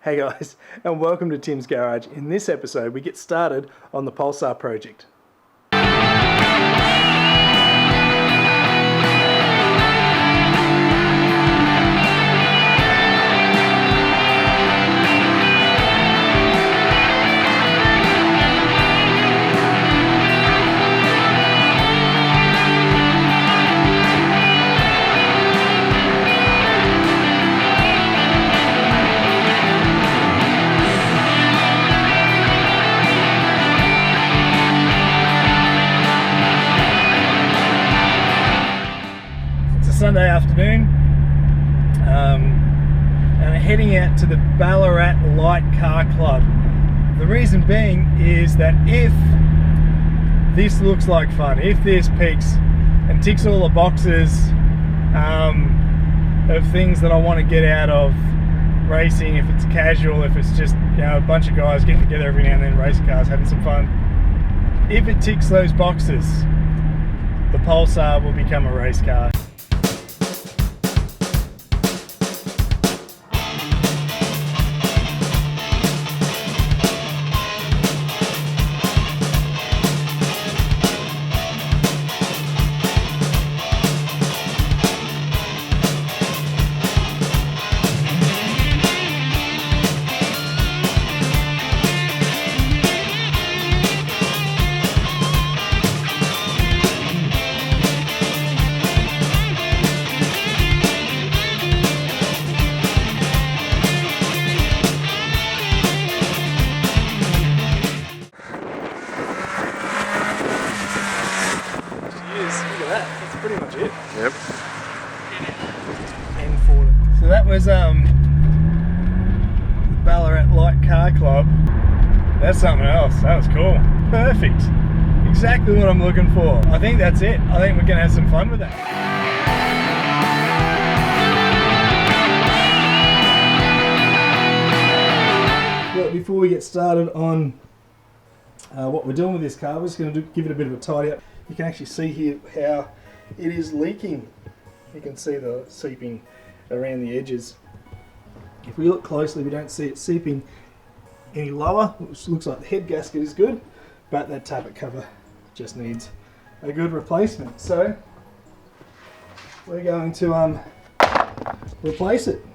Hey guys, and welcome to Tim's Garage. In this episode, we get started on the Pulsar project. Sunday afternoon, and I'm heading out to the Ballarat Light Car Club. The reason being is that if this looks like fun, if this pics and ticks all the boxes of things that I want to get out of racing, if it's casual, if it's just, you know, a bunch of guys getting together every now and then, race cars, having some fun, if it ticks those boxes, the Pulsar will become a race car. That's pretty much it. Yep. So that was the Ballarat Light Car Club. That's something else. That was cool. Perfect. Exactly what I'm looking for. I think that's it. I think we're going to have some fun with that. Well, before we get started on what we're doing with this car, we're just going to give it a bit of a tidy up. You can actually see here how it is leaking. You can see the seeping around the edges. If we look closely, we don't see it seeping any lower, which looks like the head gasket is good, but that tappet cover just needs a good replacement. So we're going to replace it.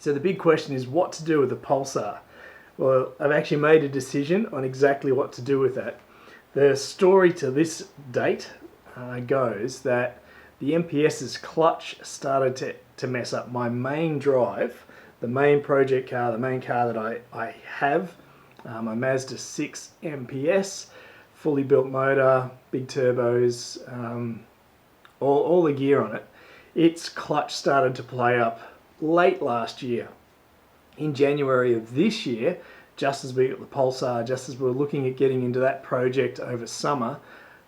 So the big question is what to do with the Pulsar. Well, I've actually made a decision on exactly what to do with that. The story to this date goes that the MPS's clutch started to mess up. My main drive, the main project car, the main car that I have, my Mazda 6 MPS, fully built motor, big turbos, all the gear on it. Its clutch started to play up late last year. In January of this year, just as we got the Pulsar, just as we were looking at getting into that project over summer,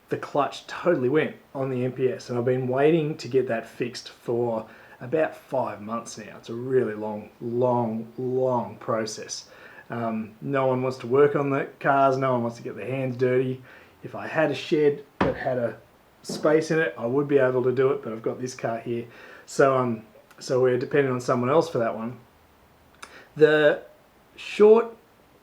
the clutch totally went on the MPS, and I've been waiting to get that fixed for about 5 months now. It's a really long process. No one wants to work on the cars, no one wants to get their hands dirty. If I had a shed that had a space in it, I would be able to do it, but I've got this car here. So we're depending on someone else for that one. The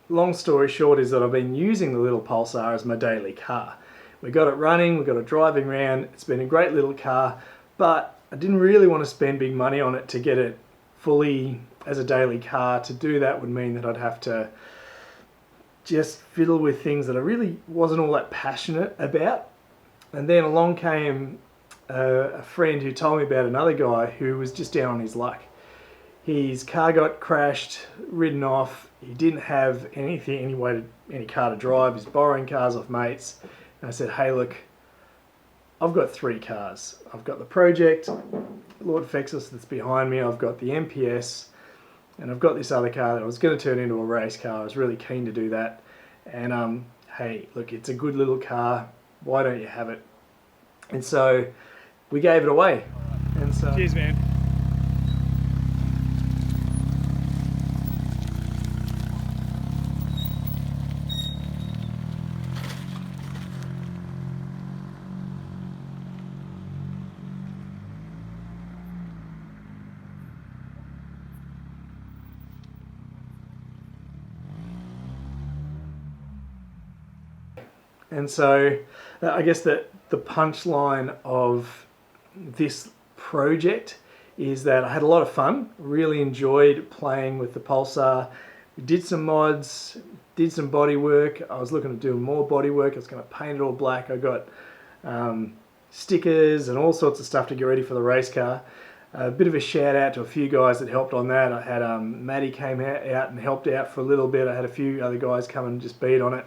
long story short is that I've been using the little Pulsar as my daily car. We got it running, we got it driving around, it's been a great little car, but I didn't really want to spend big money on it to get it fully as a daily car. To do that would mean that I'd have to just fiddle with things that I really wasn't all that passionate about. And then along came a friend who told me about another guy who was just down on his luck. His car got crashed, ridden off, he didn't have any car to drive, he's borrowing cars off mates. And I said, hey look, I've got 3 cars. I've got the Project, Lord Fexus that's behind me, I've got the MPS, and I've got this other car that I was going to turn into a race car. I was really keen to do that. And hey, look, it's a good little car, why don't you have it? And so we gave it away. And so, cheers, man. And so I guess that the punchline of this project is that I had a lot of fun, really enjoyed playing with the Pulsar. We did some mods, did some body work. I was looking to do more body work. I was going to paint it all black. I got stickers and all sorts of stuff to get ready for the race car. A bit of a shout out to a few guys that helped on that. I had Maddie came out and helped out for a little bit. I had a few other guys come and just beat on it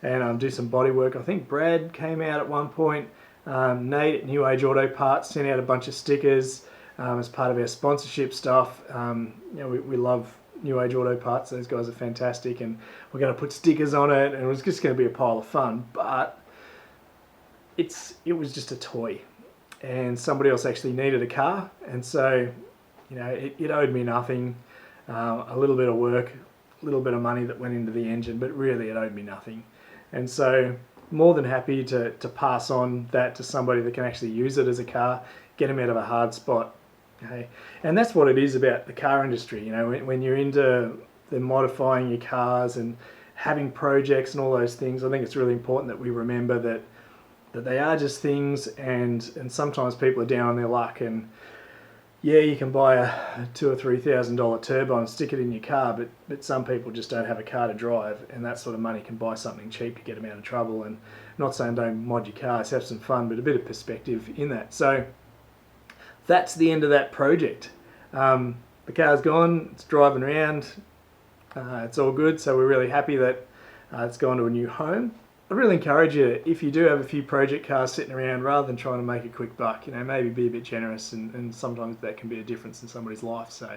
and do some body work. I think Brad came out at one point. Nate at New Age Auto Parts sent out a bunch of stickers as part of our sponsorship stuff. You know, we love New Age Auto Parts. Those guys are fantastic, and we're going to put stickers on it, and it was just going to be a pile of fun. But it was just a toy, and somebody else actually needed a car, and so you know it owed me nothing. A little bit of work, a little bit of money that went into the engine, but really it owed me nothing. And so more than happy to pass on that to somebody that can actually use it as a car, get them out of a hard spot. Okay? And that's what it is about the car industry. You know, when you're into the modifying your cars and having projects and all those things, I think it's really important that we remember that they are just things, and sometimes people are down on their luck, and yeah, you can buy a $2,000 or $3,000 turbo and stick it in your car, but some people just don't have a car to drive, and that sort of money can buy something cheap to get them out of trouble. And I'm not saying don't mod your cars, have some fun, but a bit of perspective in that. So that's the end of that project. The car's gone, it's driving around, it's all good, so we're really happy that it's gone to a new home. I really encourage you, if you do have a few project cars sitting around, rather than trying to make a quick buck, you know, maybe be a bit generous, and sometimes that can be a difference in somebody's life. So